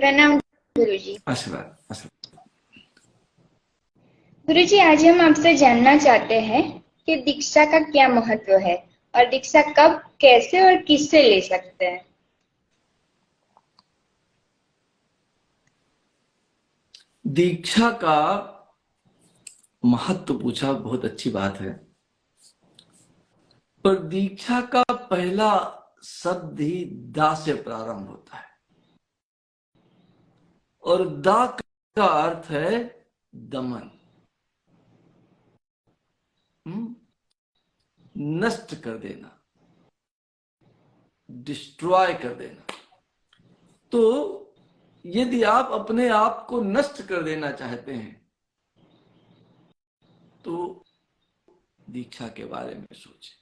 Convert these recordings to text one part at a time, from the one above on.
प्रणाम गुरुजी। आशीर्वाद आशीर्वाद। गुरुजी, आज हम आपसे जानना चाहते हैं कि दीक्षा का क्या महत्व है और दीक्षा कब, कैसे और किससे ले सकते हैं। दीक्षा का महत्व पूछा, बहुत अच्छी बात है। पर दीक्षा का पहला शब्द ही दा से प्रारंभ होता है और दा का अर्थ है दमन, नष्ट कर देना, डिस्ट्रॉय कर देना। तो यदि आप अपने आप को नष्ट कर देना चाहते हैं तो दीक्षा के बारे में सोचें।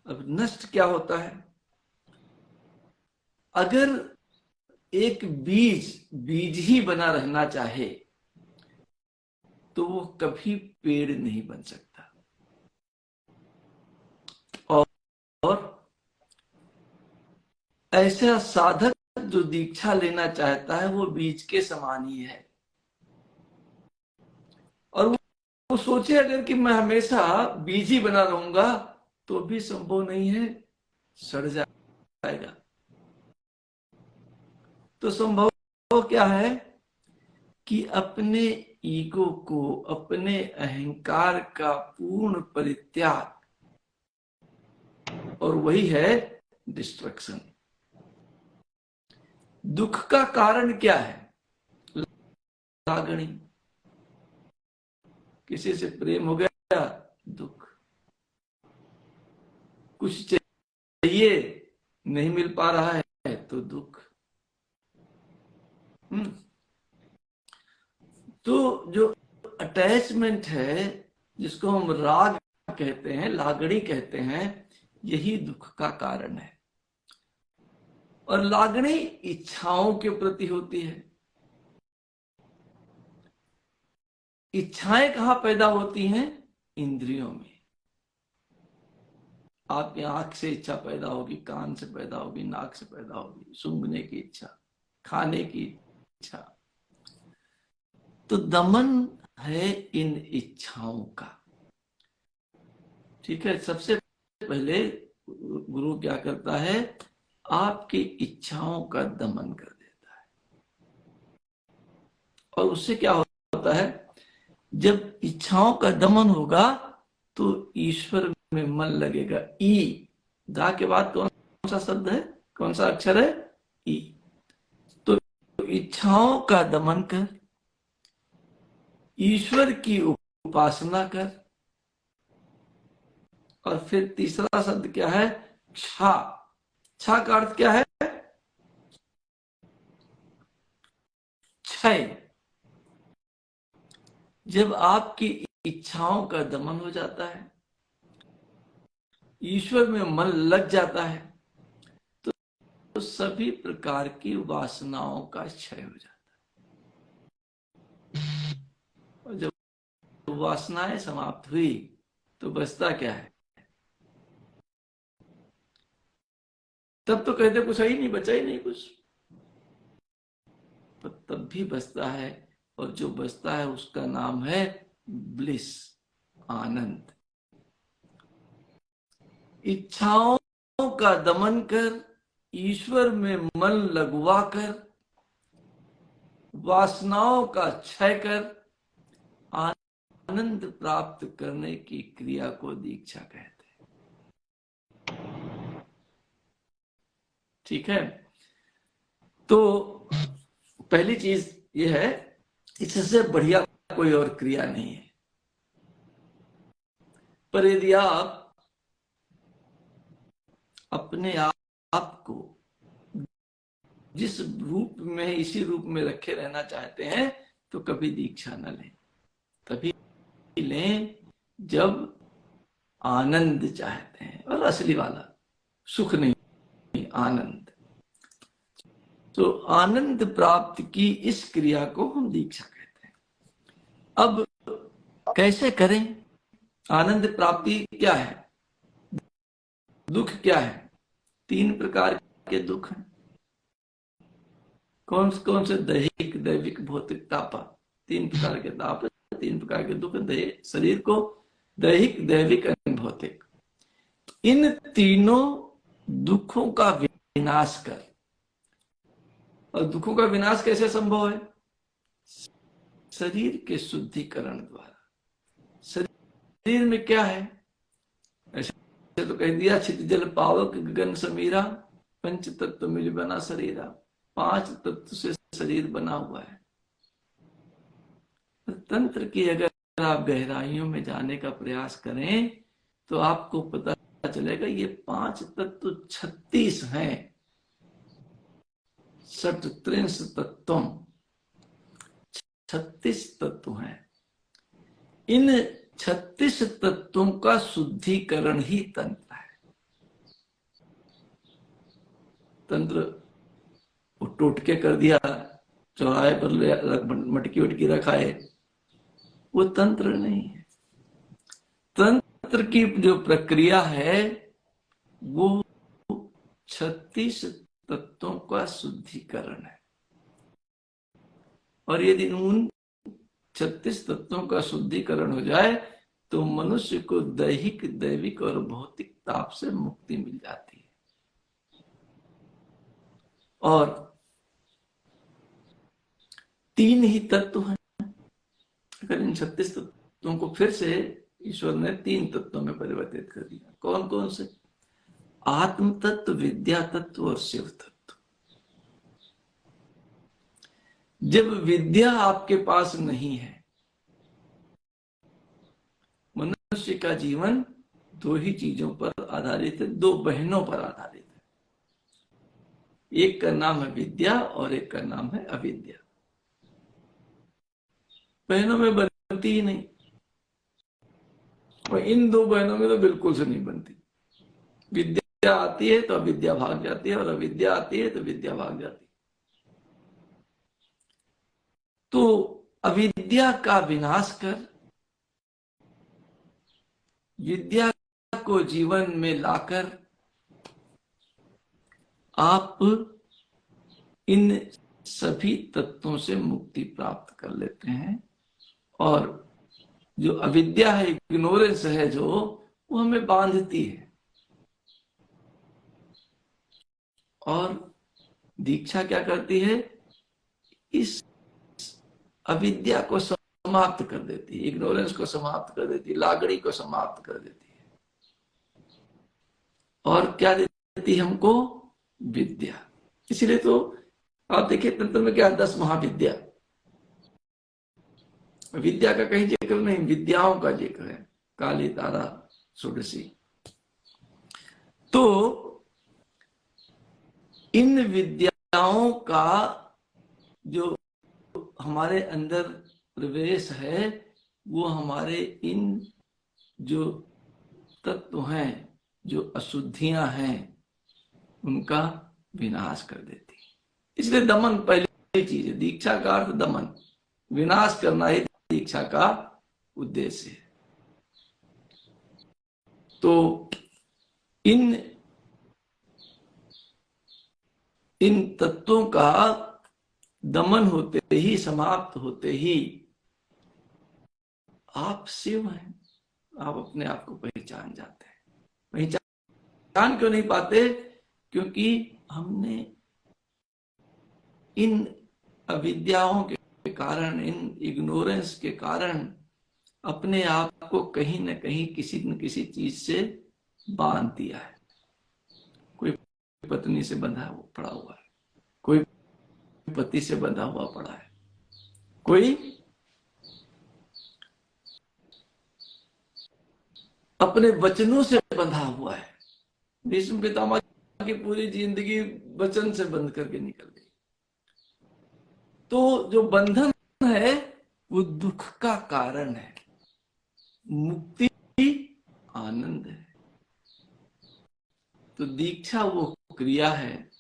अब नष्ट क्या होता है? अगर एक बीज ही बना रहना चाहे तो वो कभी पेड़ नहीं बन सकता। और ऐसा साधक जो दीक्षा लेना चाहता है वो बीज के समान ही है। और वो सोचे अगर कि मैं हमेशा बीज ही बना रहूंगा तो भी संभव नहीं है, सड़ जाएगा। तो संभव क्या है कि अपने ईगो को, अपने अहंकार का पूर्ण परित्याग, और वही है डिस्ट्रक्शन। दुख का कारण क्या है? लागणी। किसी से प्रेम हो गया, दुख। कुछ चाहिए, नहीं मिल पा रहा है तो दुख। तो जो अटैचमेंट है, जिसको हम राग कहते हैं, लागणी कहते हैं, यही दुख का कारण है। और लागणी इच्छाओं के प्रति होती है। इच्छाएं कहां पैदा होती हैं? इंद्रियों में। आपकी आंख से इच्छा पैदा होगी, कान से पैदा होगी, नाक से पैदा होगी, सूंघने की इच्छा, खाने की इच्छा। तो दमन है इन इच्छाओं का। ठीक है। सबसे पहले गुरु क्या करता है? आपकी इच्छाओं का दमन कर देता है। और उससे क्या होता है? जब इच्छाओं का दमन होगा तो ईश्वर में मन लगेगा। ई, दा के बाद कौन सा शब्द है, कौन सा अक्षर है? ई। तो इच्छाओं का दमन कर, ईश्वर की उपासना कर। और फिर तीसरा शब्द क्या है? क्षा। क्षा का अर्थ क्या है? क्षय। जब आपकी इच्छाओं का दमन हो जाता है, ईश्वर में मन लग जाता है, तो सभी प्रकार की वासनाओं का क्षय हो जाता है। और जब वासनाएं समाप्त हुई तो बचता क्या है? तब तो कहते कुछ ही नहीं बचा, ही नहीं कुछ। पर तब भी बचता है, और जो बचता है उसका नाम है ब्लिस, आनंद। इच्छाओं का दमन कर, ईश्वर में मन लगवा कर, वासनाओं का क्षय कर, आनंद प्राप्त करने की क्रिया को दीक्षा कहते हैं। ठीक है। तो पहली चीज यह है, इससे बढ़िया कोई और क्रिया नहीं है। पर यदि आप अपने आप को जिस रूप में, इसी रूप में रखे रहना चाहते हैं तो कभी दीक्षा न लें। तभी लें जब आनंद चाहते हैं, और असली वाला, सुख नहीं, आनंद। तो आनंद प्राप्त की इस क्रिया को हम दीक्षा कहते हैं। अब कैसे करें? आनंद प्राप्ति क्या है? दुख क्या है? 3 प्रकार के दुख हैं। कौन से दैहिक, दैविक, भौतिक ताप, 3 प्रकार के ताप, 3 प्रकार के दुख शरीर को, दैहिक, दैविक, भौतिक। इन तीनों दुखों का विनाश कर। और दुखों का विनाश कैसे संभव है? शरीर के शुद्धिकरण द्वारा। शरीर में क्या है? ऐसे तो कह दिया, छित जल पावक गगन समीरा, पंच तत्व मिल बना शरीरा। 5 तत्व से शरीर बना हुआ है। तंत्र की अगर आप गहराइयों में जाने का प्रयास करें तो आपको पता चलेगा ये 5 तत्व 36 हैं। षट त्रिंश तत्व, 36 तत्व हैं। इन 36 तत्वों का शुद्धिकरण ही तंत्र है। तंत्र टोटके कर दिया, चौराहे पर मटकी वटकी रखा है, वो तंत्र नहीं है। तंत्र की जो प्रक्रिया है वो 36 तत्वों का शुद्धिकरण है। और यदि उन 36 तत्वों का शुद्धिकरण हो जाए तो मनुष्य को दैहिक, दैविक और भौतिक ताप से मुक्ति मिल जाती है। और 3 ही तत्व हैं। अगर इन 36 तत्वों को फिर से ईश्वर ने 3 तत्वों में परिवर्तित कर दिया। कौन कौन से? आत्म तत्व, विद्या तत्व और शिव तत्व। जब विद्या आपके पास नहीं है, मनुष्य का जीवन 2 ही चीजों पर आधारित है, 2 बहनों पर आधारित है। एक का नाम है विद्या और एक का नाम है अविद्या। बहनों में बनती ही नहीं, और इन 2 बहनों में तो बिल्कुल से नहीं बनती। विद्या आती है तो अविद्या भाग जाती है, और अविद्या आती है तो विद्या भाग जाती है। तो अविद्या का विनाश कर विद्या को जीवन में लाकर आप इन सभी तत्वों से मुक्ति प्राप्त कर लेते हैं। और जो अविद्या है, इग्नोरेंस है, जो वो हमें बांधती है। और दीक्षा क्या करती है? इस अविद्या को समाप्त कर देती है, इग्नोरेंस को समाप्त कर देती है, लागड़ी को समाप्त कर देती है। और क्या देती है हमको? विद्या। इसलिए तो आप देखिए तंत्र में क्या 10 महाविद्या। विद्या का कहीं जिक्र नहीं, विद्याओं का जिक्र है। काली, तारा, षोडशी। तो इन विद्याओं का जो हमारे अंदर प्रवेश है वो हमारे इन जो तत्व हैं, जो अशुद्धियां हैं, उनका विनाश कर देती है। इसलिए दमन पहली चीज है। दीक्षा का अर्थ दमन, विनाश करना ही दीक्षा का उद्देश्य है। तो इन तत्वों का दमन होते ही, समाप्त होते ही आप शिव हैं। आप अपने आप को पहचान जाते हैं। पहचान क्यों नहीं पाते? क्योंकि हमने इन अविद्याओं के कारण, इन इग्नोरेंस के कारण अपने आप को कहीं न कहीं किसी न किसी चीज से बांध दिया है। कोई पत्नी से बंधा पड़ा हुआ है, कोई पति से बंधा हुआ पड़ा है, कोई अपने वचनों से बंधा हुआ है। भीष्म पितामह की पूरी जिंदगी वचन से बंध करके निकल गई। तो जो बंधन है वो दुख का कारण है, मुक्ति आनंद है। तो दीक्षा वो क्रिया है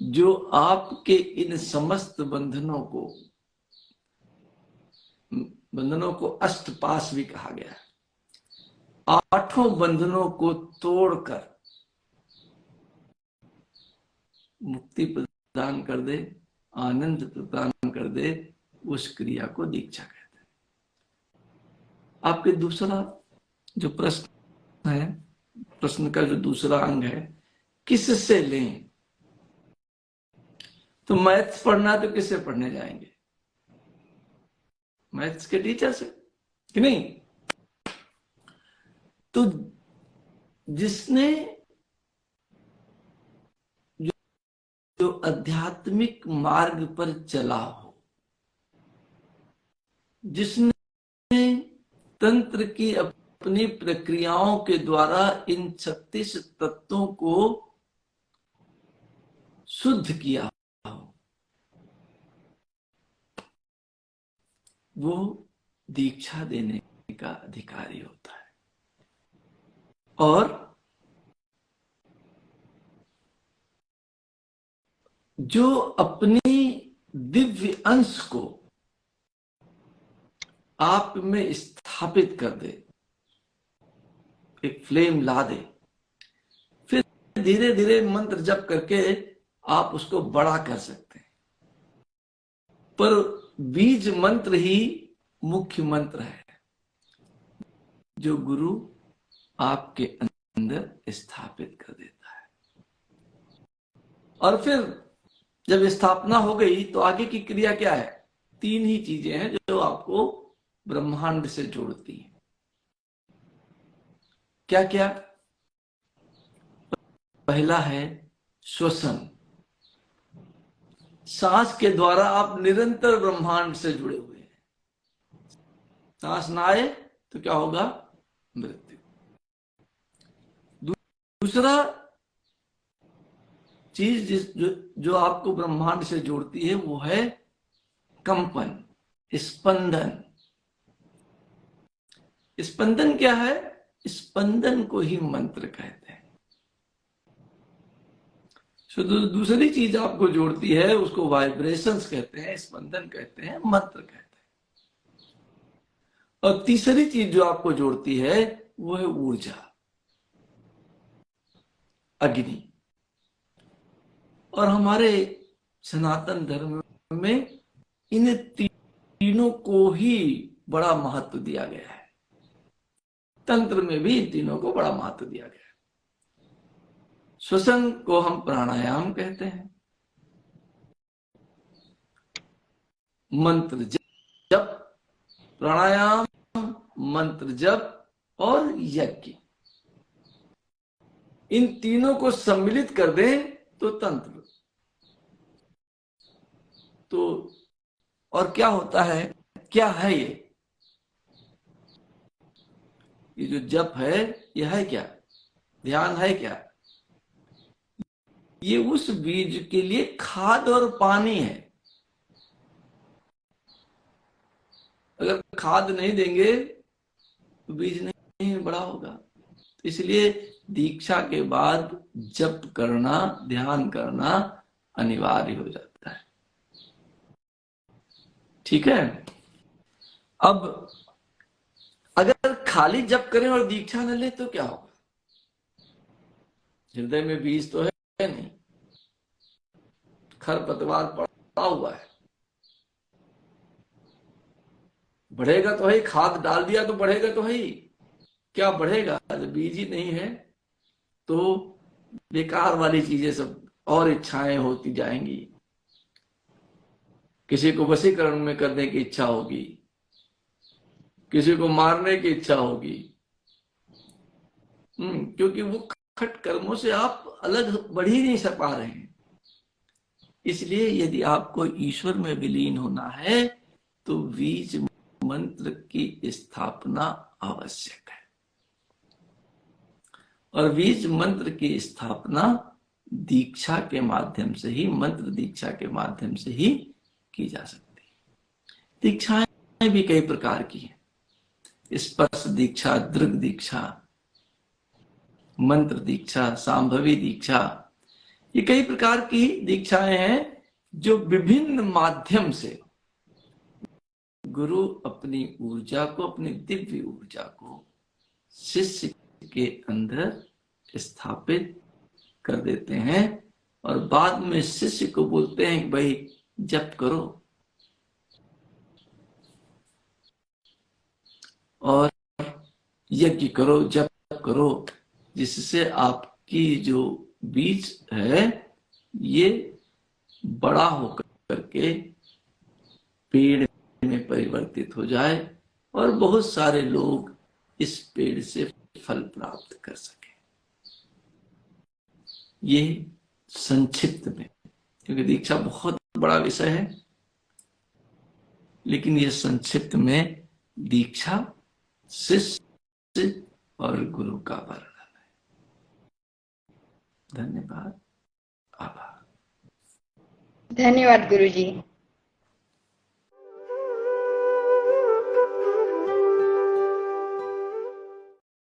जो आपके इन समस्त बंधनों को अष्टपाश भी कहा गया है। 8 बंधनों को तोड़कर मुक्ति प्रदान कर दे, आनंद प्रदान कर दे, उस क्रिया को दीक्षा कहते हैं। आपके दूसरा जो प्रश्न है, प्रश्न का जो दूसरा अंग है, किससे लें? तो मैथ्स पढ़ना तो किससे पढ़ने जाएंगे? मैथ्स के टीचर से कि नहीं? तो जिसने जो आध्यात्मिक मार्ग पर चला हो, जिसने तंत्र की अपनी प्रक्रियाओं के द्वारा इन 36 तत्वों को शुद्ध किया हो, वो दीक्षा देने का अधिकारी होता है। और जो अपनी दिव्य अंश को आप में स्थापित कर दे, एक फ्लेम ला दे, फिर धीरे धीरे मंत्र जप करके आप उसको बड़ा कर सकते हैं। पर बीज मंत्र ही मुख्य मंत्र है जो गुरु आपके अंदर स्थापित कर देता है। और फिर जब स्थापना हो गई तो आगे की क्रिया क्या है? 3 ही चीजें हैं जो आपको ब्रह्मांड से जोड़ती हैं। क्या क्या? पहला है श्वसन। सांस के द्वारा आप निरंतर ब्रह्मांड से जुड़े हुए हैं। सांस ना आए तो क्या होगा? मृत्यु। दूसरा चीज जो आपको ब्रह्मांड से जोड़ती है वो है कंपन, स्पंदन। स्पंदन क्या है? स्पंदन को ही मंत्र कहते हैं। दूसरी चीज आपको जोड़ती है उसको वाइब्रेशंस कहते हैं, स्पंदन कहते हैं, मंत्र कहते हैं। और तीसरी चीज जो आपको जोड़ती है वो है ऊर्जा, अग्नि। और हमारे सनातन धर्म में इन तीनों को ही बड़ा महत्व दिया गया है। तंत्र में भी इन तीनों को बड़ा महत्व दिया गया है। श्वसन को हम प्राणायाम कहते हैं, मंत्र जप, प्राणायाम, मंत्र जप और यज्ञ, इन तीनों को सम्मिलित कर दें तो तंत्र। तो और क्या होता है? क्या है ये जो जप है, यह है क्या? ध्यान है क्या? ये उस बीज के लिए खाद और पानी है। अगर खाद नहीं देंगे तो बीज नहीं बड़ा होगा। तो इसलिए दीक्षा के बाद जप करना, ध्यान करना अनिवार्य हो जाता है। ठीक है? अब अगर खाली जप करें और दीक्षा न ले तो क्या होगा? हृदय में बीज तो है नहीं, खरपतवार पड़ा हुआ है। बढ़ेगा तो है, खाद डाल दिया तो बढ़ेगा तो है। क्या बढ़ेगा? जब बीज ही नहीं है तो बेकार वाली चीजें सब और इच्छाएं होती जाएंगी। किसी को वशीकरण में करने की इच्छा होगी, किसी को मारने की इच्छा होगी, क्योंकि वो खट कर्मों से आप अलग बढ़ ही नहीं पा रहे हैं। इसलिए यदि आपको ईश्वर में विलीन होना है तो बीज मंत्र की स्थापना आवश्यक है। और बीज मंत्र की स्थापना दीक्षा के माध्यम से ही, मंत्र दीक्षा के माध्यम से ही की जा सकती है। दीक्षाएं भी कई प्रकार की हैं। स्पर्श दीक्षा, दृग दीक्षा, मंत्र दीक्षा, सांभवी दीक्षा, ये कई प्रकार की दीक्षाएं हैं जो विभिन्न माध्यम से गुरु अपनी ऊर्जा को, अपनी दिव्य ऊर्जा को शिष्य के अंदर स्थापित कर देते हैं और बाद में शिष्य को बोलते हैं कि भाई जप करो और यज्ञ करो, जप करो, जिससे आपकी जो बीज है ये बड़ा होकर के पेड़ में परिवर्तित हो जाए और बहुत सारे लोग इस पेड़ से फल प्राप्त कर सके। ये संक्षिप्त में, क्योंकि दीक्षा बहुत बड़ा विषय है, लेकिन ये संक्षिप्त में दीक्षा, शिष्य और गुरु का वर्णन है। धन्यवाद, आभार। धन्यवाद गुरुजी।